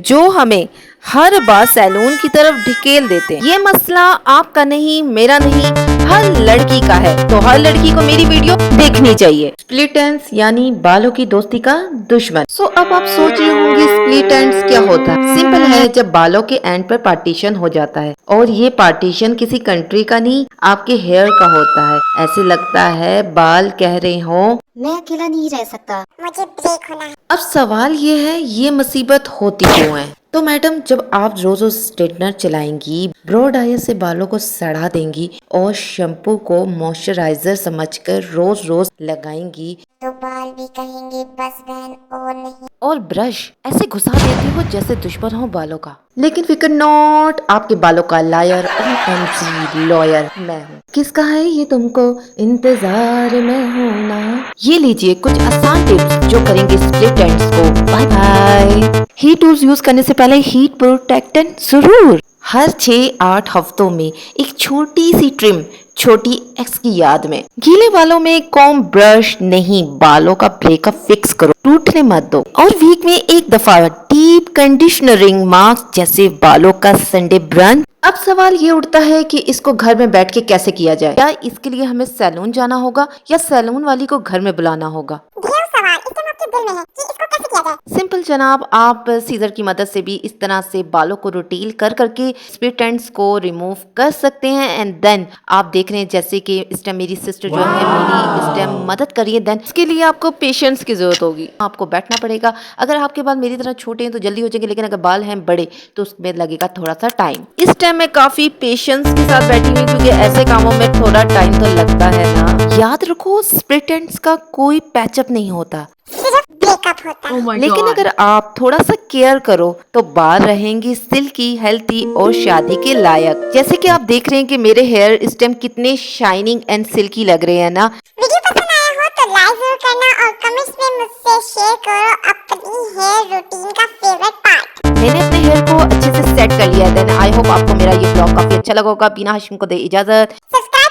जो हमें हर बार सैलून की तरफ ढकेल देते हैं। ये मसला आपका नहीं, मेरा नहीं, हर लड़की का है। तो हर लड़की को मेरी वीडियो देखनी चाहिए। स्प्लिट एंड्स यानी बालों की दोस्ती का दुश्मन। अब आप सोच रही होंगी स्प्लिट एंड्स क्या होता है। सिंपल है, जब बालों के एंड पर पार्टीशन हो जाता है और ये पार्टीशन किसी कंट्री का नहीं, आपके हेयर का होता है। ऐसे लगता है बाल कह रहे हो मैं अकेला नहीं रह सकता, मुझे ब्रेक होना है। अब सवाल ये है, ये मुसीबत होती क्यों है? तो मैडम, जब आप रोज रोज स्ट्रेटनर चलाएंगी, ब्रो ड्रायर से बालों को सड़ा देंगी और शैम्पू को मॉइस्चराइजर समझकर रोज रोज लगाएंगी तो बाल भी कहेंगे बस बहन और नहीं। और ब्रश ऐसे घुसा देती हो जैसे दुश्मन हो बालों का। लेकिन फिकर नॉट, आपके बालों का लायर OMG लॉयर मैं हूँ। किसका है ये तुमको इंतजार में होना। ये लीजिए कुछ आसान टिप्स जो करेंगे स्प्लिट एंड्स को bye bye. Heat tools use करने से पहले हीट प्रोटेक्टेंट जरूर। हर 6-8 हफ्तों में एक छोटी सी ट्रिम, छोटी एक्स की याद में। गीले बालों में कॉम्ब ब्रश नहीं, बालों का ब्रेकअप फिक्स करो, टूटने मत दो। और वीक में एक दफा डीप कंडीशनरिंग मास्क, जैसे बालों का संडे ब्रन। अब सवाल ये उठता है कि इसको घर में बैठ के कैसे किया जाए। क्या इसके लिए हमें सैलून जाना होगा या सैलून वाली को घर में बुलाना होगा? ढेर सवाल इस टाइम आपके दिल में है कि इसको कैसे किया जाए। सिंपल जनाब, आप सीजर की मदद से भी इस तरह से बालों को रोटेल कर करके स्प्लिट एंड्स को रिमूव कर सकते हैं। एंड देन आप देख रहे हैं जैसे कि इस टाइम मेरी सिस्टर जो है मेरी इस टाइम मदद कर रही है। देन इसके लिए आपको पेशेंस की जरूरत होगी, आपको बैठना पड़ेगा। अगर आपके बाल मेरी तरह छोटे हैं तो जल्दी हो जाएंगे, लेकिन अगर बाल हैं बड़े तो उसमें लगेगा थोड़ा सा टाइम। इस टाइम मैं काफी पेशेंस के साथ बैठी हुई, क्योंकि ऐसे कामों में थोड़ा टाइम तो लगता है ना। याद रखो, स्प्लिट एंड्स का कोई पैचअप नहीं होता, सिर्फ ब्रेकअप होता है। लेकिन अगर आप थोड़ा सा केयर करो तो बाल रहेंगी सिल्की, हेल्थी और शादी के लायक। जैसे कि आप देख रहे हैं कि मेरे हेयर इस टाइम कितने शाइनिंग एंड सिल्की लग रहे हैं ना। वीडियो पसंद आया हो तो लाइक जरूर करना और कमेंट्स में मुझसे शेयर करो अपनी हेयर रूटीन का फेवरेट पार्ट। मैंने अपने हेयर को अच्छे से सेट कर लिया है। देन आई होप आपको मेरा ये ब्लॉग काफी अच्छा लगा होगा। बीना हाशिम को दे इजाजत। सब्सक्राइब